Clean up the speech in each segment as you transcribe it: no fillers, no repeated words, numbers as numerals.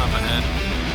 up ahead.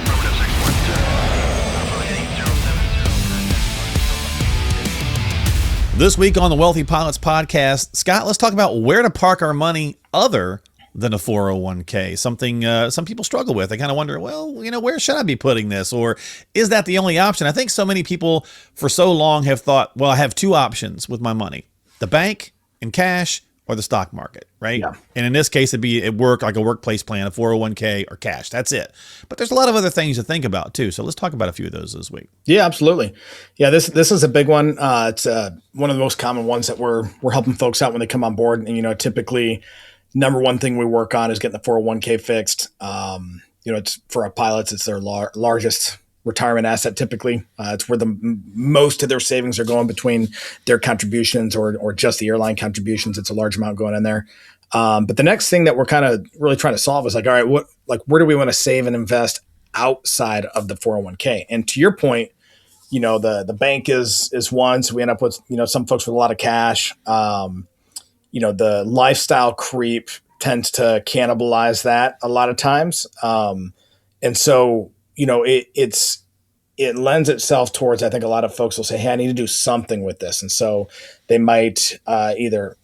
Affirmative 612. This week on the Wealthy Pilots podcast, Scott, let's talk about where to park our money other than a 401k. Something some people struggle with. They kind of wonder, well, where should I be putting this? Or is that the only option? I think so many people for so long have thought, well, I have two options with my money: the bank and cash, or the stock market, right? Yeah. And in this case, it'd be at work, like a workplace plan, a 401k, or cash. That's it. But there's a lot of other things to think about too. So let's talk about a few of those this week. Yeah, absolutely. Yeah, this is a big one. It's one of the most common ones that we're helping folks out when they come on board. And typically, number one thing we work on is getting the 401k fixed. It's for our pilots, it's their largest retirement asset. Typically, it's where most of their savings are going between their contributions or just the airline contributions. It's a large amount going in there. But the next thing that we're kind of really trying to solve is all right, where do we want to save and invest outside of the 401k? And to your point, the bank is one. So we end up with, some folks with a lot of cash. The lifestyle creep tends to cannibalize that a lot of times. And so, it lends itself towards, I think a lot of folks will say, hey, I need to do something with this. And so they might either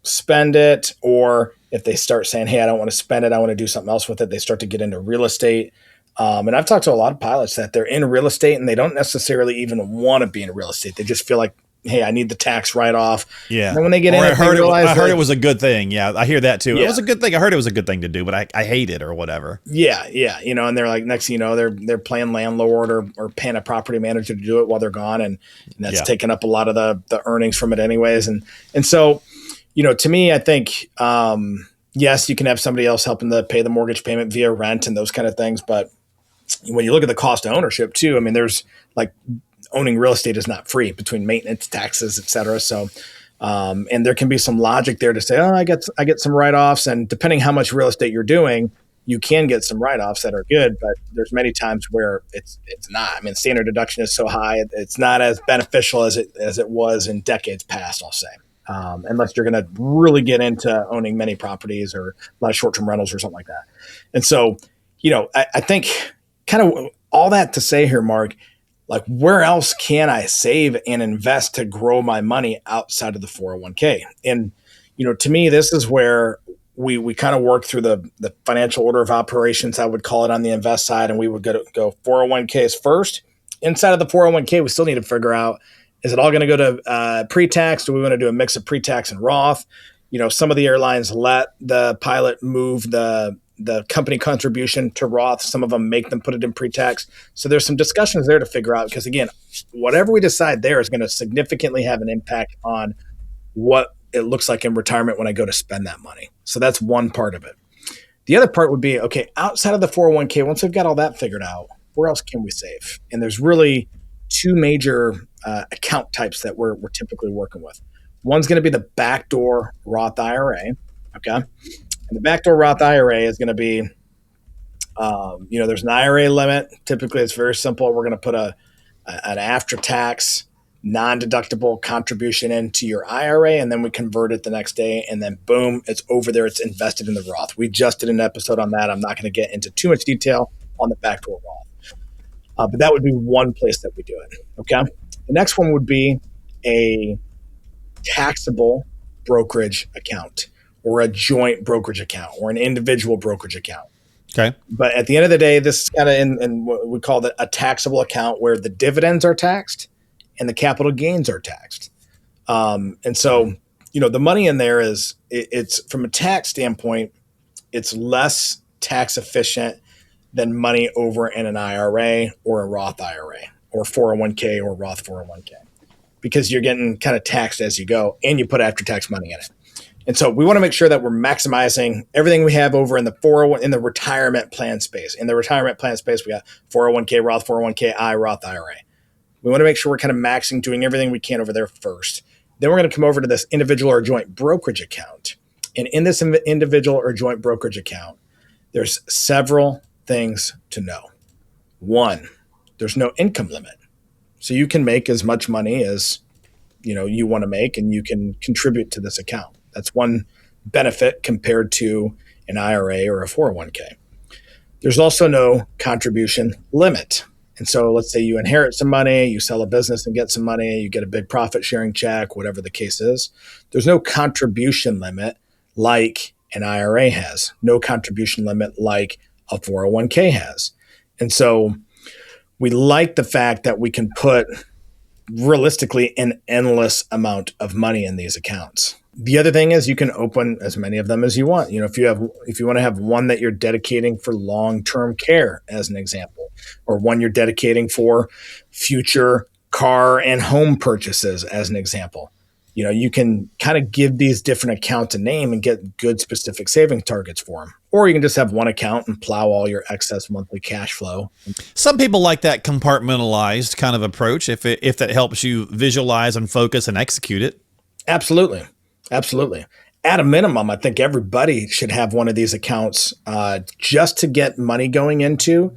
spend it, or if they start saying, hey, I don't want to spend it, I want to do something else with it, they start to get into real estate. And I've talked to a lot of pilots that they're in real estate and they don't necessarily even want to be in real estate. They just feel like, hey, I need the tax write-off. Yeah. And when they get in, I heard it was a good thing. Yeah, I hear that too. Yeah. It was a good thing. I heard it was a good thing to do, but I hate it or whatever. Yeah. And they're like, next thing you know, they're playing landlord or paying a property manager to do it while they're gone. And that's taking up a lot of the earnings from it anyways. And so, to me, I think, yes, you can have somebody else helping to pay the mortgage payment via rent and those kind of things. But when you look at the cost of ownership too, I mean, there's like, owning real estate is not free between maintenance, taxes, et cetera. So, and there can be some logic there to say, oh, I get some write-offs. And depending how much real estate you're doing, you can get some write-offs that are good, but there's many times where it's not. I mean, standard deduction is so high, it's not as beneficial as it was in decades past, I'll say. Unless you're going to really get into owning many properties or a lot of short-term rentals or something like that. And so, I think kind of all that to say here, Mark, like, where else can I save and invest to grow my money outside of the 401k? And, to me, this is where we kind of work through the financial order of operations, I would call it, on the invest side. And we would go 401ks first. Inside of the 401k, we still need to figure out, is it all going to go to pre-tax? Do we want to do a mix of pre-tax and Roth? Some of the airlines let the pilot move the company contribution to Roth. Some of them make them put it in pre-tax. So there's some discussions there to figure out, because again, whatever we decide there is going to significantly have an impact on what it looks like in retirement when I go to spend that money. So that's one part of it. The other part would be, okay, outside of the 401k, once we've got all that figured out, where else can we save? And there's really two major account types that we're typically working with. One's going to be the backdoor Roth IRA. Okay. And the backdoor Roth IRA is going to be, there's an IRA limit. Typically, it's very simple. We're going to put an after-tax, non-deductible contribution into your IRA, and then we convert it the next day, and then boom, it's over there. It's invested in the Roth. We just did an episode on that. I'm not going to get into too much detail on the backdoor Roth. But that would be one place that we do it. Okay. The next one would be a taxable brokerage account, or a joint brokerage account, or an individual brokerage account. Okay. But at the end of the day, this is kind of in what we call a taxable account, where the dividends are taxed and the capital gains are taxed. And so, the money in there it's from a tax standpoint, it's less tax efficient than money over in an IRA or a Roth IRA or 401k or Roth 401k, because you're getting kind of taxed as you go, and you put after-tax money in it. And so we want to make sure that we're maximizing everything we have over in the retirement plan space. In the retirement plan space, we got 401k, Roth 401k, Roth IRA. We want to make sure we're kind of maxing, doing everything we can over there first. Then we're going to come over to this individual or joint brokerage account. And in this individual or joint brokerage account, there's several things to know. One, there's no income limit. So you can make as much money as you want to make, and you can contribute to this account. That's one benefit compared to an IRA or a 401k. There's also no contribution limit. And so let's say you inherit some money, you sell a business and get some money, you get a big profit sharing check, whatever the case is. There's no contribution limit like an IRA has, no contribution limit like a 401k has. And so we like the fact that we can put realistically an endless amount of money in these accounts. The other thing is you can open as many of them as you want. If you want to have one that you're dedicating for long-term care as an example, or one you're dedicating for future car and home purchases as an example. You can kind of give these different accounts a name and get good specific saving targets for them. Or you can just have one account and plow all your excess monthly cash flow. Some people like that compartmentalized kind of approach if that helps you visualize and focus and execute it. Absolutely. Absolutely. At a minimum, I think everybody should have one of these accounts just to get money going into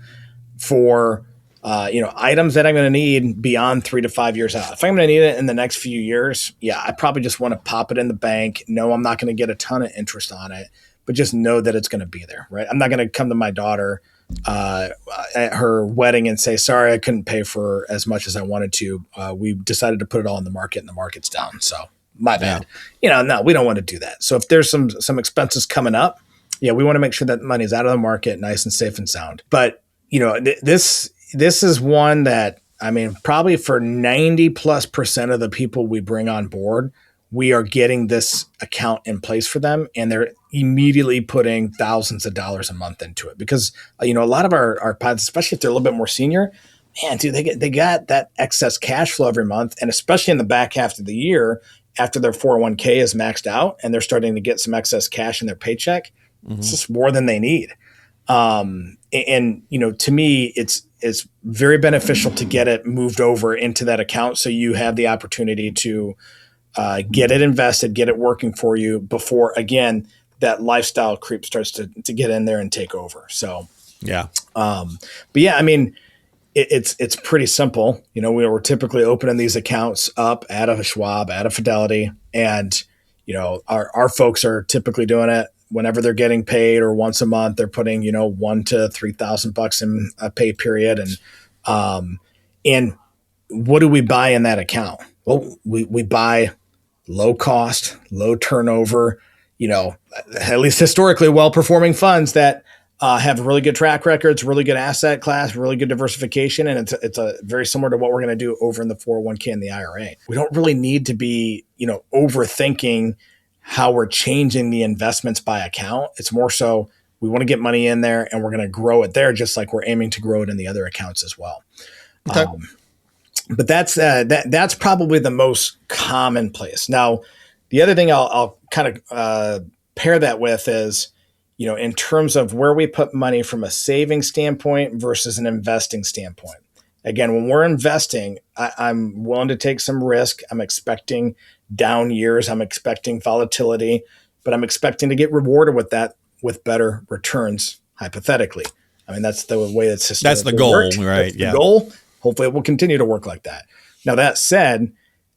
for items that I'm going to need beyond 3 to 5 years out. If I'm going to need it in the next few years, I probably just want to pop it in the bank. No, I'm not going to get a ton of interest on it, but just know that it's going to be there, right? I'm not going to come to my daughter at her wedding and say, sorry, I couldn't pay for as much as I wanted to. We decided to put it all in the market and the market's down. So my bad. No, we don't want to do that. So if there's some expenses coming up, we want to make sure that money's out of the market, nice and safe and sound. But this is one that, probably for 90+% of the people we bring on board, we are getting this account in place for them, and they're immediately putting thousands of dollars a month into it because, a lot of our pilots, especially if they're a little bit more senior, man, dude, they got that excess cash flow every month. And especially in the back half of the year, after their 401k is maxed out and they're starting to get some excess cash in their paycheck, it's just more than they need. And to me, it's very beneficial to get it moved over into that account so you have the opportunity to get it invested, get it working for you before, again, that lifestyle creep starts to get in there and take over. So, it's pretty simple. We're typically opening these accounts up at a Schwab, at a Fidelity, and our folks are typically doing it whenever they're getting paid or once a month. They're putting $1,000 to $3,000 in a pay period, and what do we buy in that account? Well, we buy low cost, low turnover, at least historically well-performing funds that have really good track records, really good asset class, really good diversification. And it's a very similar to what we're going to do over in the 401k and the IRA. We don't really need to be, overthinking how we're changing the investments by account. It's more so we want to get money in there and we're going to grow it there, just like we're aiming to grow it in the other accounts as well. Okay. But that's probably the most common place. Now, the other thing I'll kind of pair that with is, in terms of where we put money from a saving standpoint versus an investing standpoint. Again, when we're investing, I'm willing to take some risk. I'm expecting down years. I'm expecting volatility, but I'm expecting to get rewarded with that with better returns, hypothetically. That's the way it's that's the goal, worked. Right? That's the goal. Hopefully it will continue to work like that. Now, that said,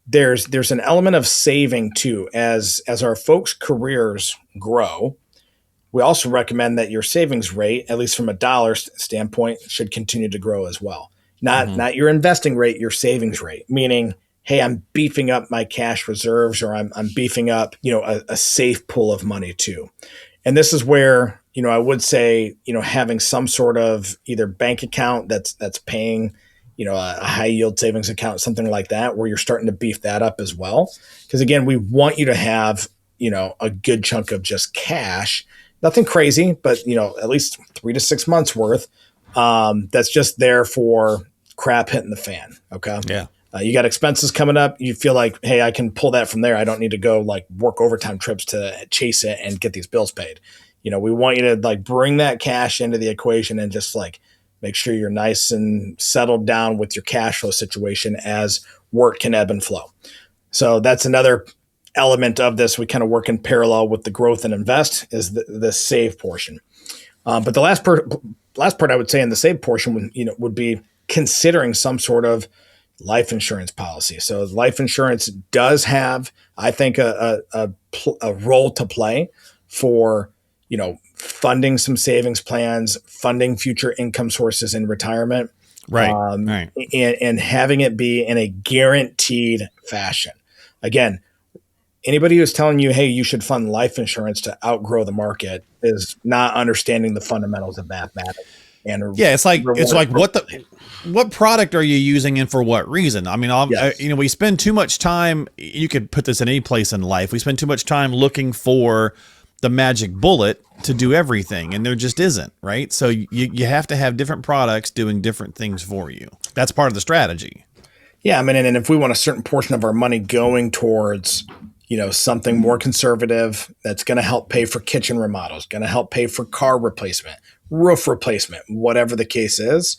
there's an element of saving too. As our folks' careers grow, we also recommend that your savings rate, at least from a dollar standpoint, should continue to grow as well. Not your investing rate, your savings rate, meaning, hey, I'm beefing up my cash reserves, or I'm beefing up, a safe pool of money too. And this is where, I would say, having some sort of either bank account that's paying, a high yield savings account, something like that, where you're starting to beef that up as well. Because again, we want you to have, a good chunk of just cash, nothing crazy, but, at least 3 to 6 months worth. That's just there for crap hitting the fan. Okay. Yeah. You got expenses coming up. You feel like, hey, I can pull that from there. I don't need to go work overtime trips to chase it and get these bills paid. We want you to bring that cash into the equation and just make sure you're nice and settled down with your cash flow situation as work can ebb and flow. So that's another element of this. We kind of work in parallel with the growth and invest is the save portion. But the last part I would say in the save portion would be considering some sort of life insurance policy. So life insurance does have, I think, a role to play for, funding some savings plans, funding future income sources in retirement, Right. Right. and having it be in a guaranteed fashion. Again, anybody who's telling you, hey, you should fund life insurance to outgrow the market is not understanding the fundamentals of mathematics. And yeah, it's like what product are you using and for what reason? I mean, Yes. we spend too much time. You could put this in any place in life. We spend too much time looking for the magic bullet to do everything, and there just isn't, right? So you have to have different products doing different things for you. That's part of the strategy. Yeah, I mean, and if we want a certain portion of our money going towards, something more conservative that's going to help pay for kitchen remodels, going to help pay for car replacement, roof replacement, whatever the case is,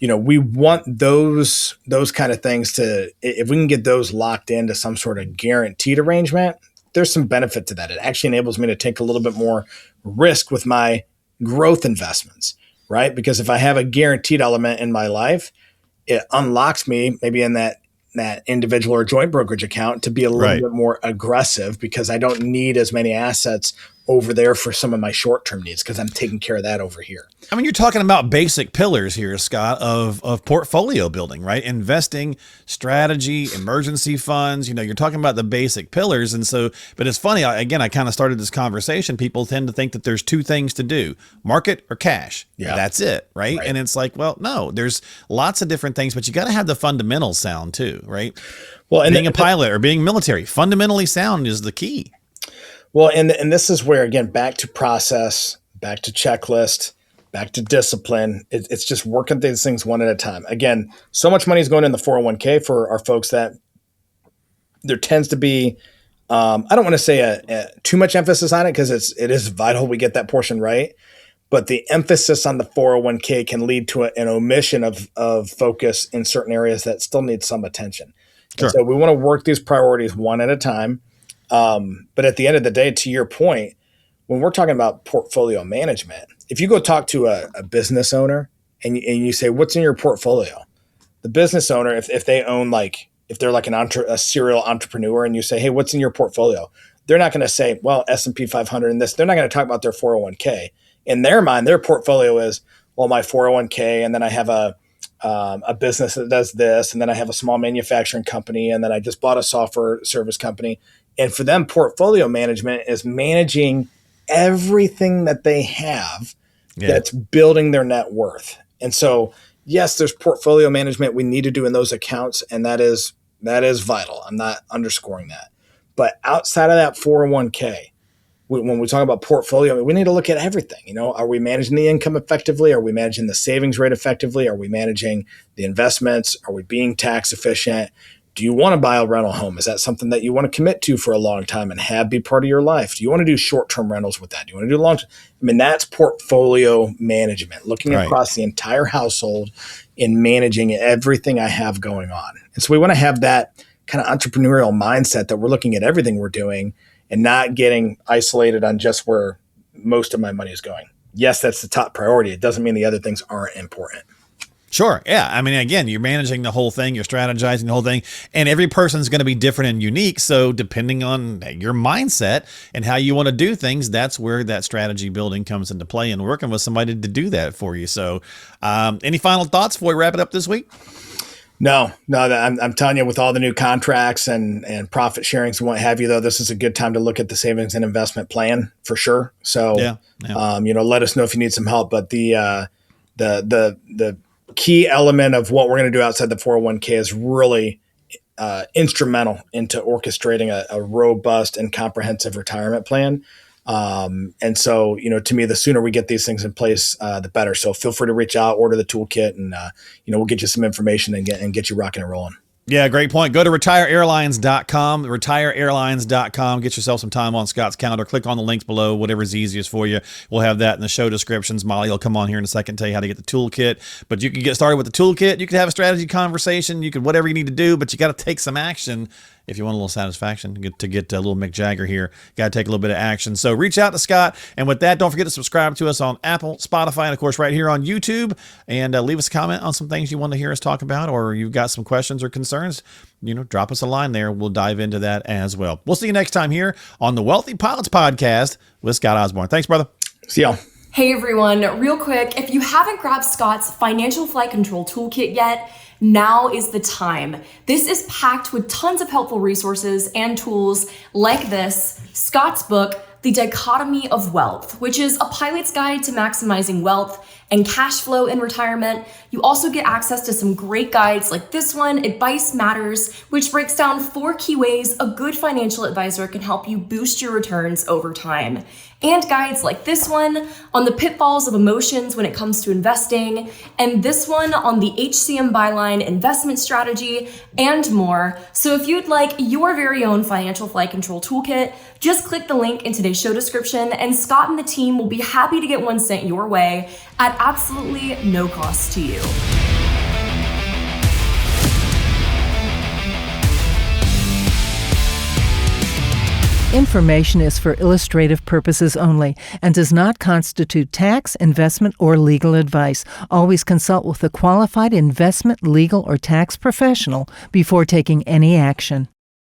we want those kind of things if we can get those locked into some sort of guaranteed arrangement, there's some benefit to that. It actually enables me to take a little bit more risk with my growth investments, right? Because if I have a guaranteed element in my life, it unlocks me maybe in that individual or joint brokerage account to be a little bit more aggressive because I don't need as many assets over there for some of my short-term needs because I'm taking care of that over here. I mean, you're talking about basic pillars here, Scott, of portfolio building, right? Investing, strategy, emergency funds, you're talking about the basic pillars. And so, but it's funny, I kind of started this conversation. People tend to think that there's two things to do, market or cash. Yeah. That's it, right? And it's like, well, no, there's lots of different things, but you got to have the fundamentals sound too, right? Well, and being a pilot or being military, fundamentally sound is the key. Well, and this is where, again, back to process, back to checklist, back to discipline. It's just working these things one at a time. Again, so much money is going in the 401k for our folks that there tends to be, I don't want to say too much emphasis on it because it is vital we get that portion right. But the emphasis on the 401k can lead to an omission of focus in certain areas that still need some attention. Sure. So we want to work these priorities one at a time. But at the end of the day, to your point, when we're talking about portfolio management, if you go talk to a business owner and you say, what's in your portfolio? The business owner, if they own if they're like a serial entrepreneur and you say, hey, what's in your portfolio? They're not going to say, well, S&P 500 and this. They're not going to talk about their 401k. In their mind, their portfolio is, well, my 401k, and then I have a business that does this, and then I have a small manufacturing company, and then I just bought a software service company. And for them, portfolio management is managing everything that they have that's building their net worth. And so, yes, there's portfolio management we need to do in those accounts, and that is vital. I'm not underscoring that. But outside of that 401k, when we talk about portfolio, we need to look at everything. Are we managing the income effectively? Are we managing the savings rate effectively? Are we managing the investments? Are we being tax efficient? Do you want to buy a rental home? Is that something that you want to commit to for a long time and have be part of your life? Do you want to do short-term rentals with that? Do you want to do long-term? I mean, that's portfolio management, looking across the entire household and managing everything I have going on. And so we want to have that kind of entrepreneurial mindset that we're looking at everything we're doing and not getting isolated on just where most of my money is going. Yes, that's the top priority. It doesn't mean the other things aren't important. Sure. Yeah. I mean, again, you're managing the whole thing, you're strategizing the whole thing, and every person's going to be different and unique. So depending on your mindset and how you want to do things, that's where that strategy building comes into play and working with somebody to do that for you. So any final thoughts before we wrap it up this week? No, I'm telling you, with all the new contracts and profit sharings and what have you, though, this is a good time to look at the savings and investment plan for sure. So, let us know if you need some help. But the key element of what we're going to do outside the 401k is really instrumental into orchestrating a robust and comprehensive retirement plan. And so, to me, the sooner we get these things in place, the better. So feel free to reach out, order the toolkit, and, we'll get you some information and get you rocking and rolling. Yeah, great point. Go to retireairlines.com, retireairlines.com. Get yourself some time on Scott's calendar. Click on the links below, whatever's easiest for you. We'll have that in the show descriptions. Molly will come on here in a second, tell you how to get the toolkit. But you can get started with the toolkit. You can have a strategy conversation. You can whatever you need to do, but you got to take some action. If you want a little satisfaction, to get a little Mick Jagger here, got to take a little bit of action. So reach out to Scott. And with that, don't forget to subscribe to us on Apple, Spotify, and of course right here on YouTube. And leave us a comment on some things you want to hear us talk about, or you've got some questions or concerns, drop us a line there. We'll dive into that as well. We'll see you next time here on the Wealthy Pilots Podcast with Scott Osborn. Thanks, brother. See y'all. Hey everyone, real quick, if you haven't grabbed Scott's Financial Flight Control Toolkit yet, now is the time. This is packed with tons of helpful resources and tools like this, Scott's book, The Dichotomy of Wealth, which is a pilot's guide to maximizing wealth and cash flow in retirement. You also get access to some great guides like this one, Advice Matters, which breaks down 4 key ways a good financial advisor can help you boost your returns over time. And guides like this one on the pitfalls of emotions when it comes to investing, and this one on the HCM byline investment strategy, and more. So if you'd like your very own Financial Flight Control Toolkit, just click the link in today's show description, and Scott and the team will be happy to get one sent your way at absolutely no cost to you. Information is for illustrative purposes only and does not constitute tax, investment, or legal advice. Always consult with a qualified investment, legal, or tax professional before taking any action.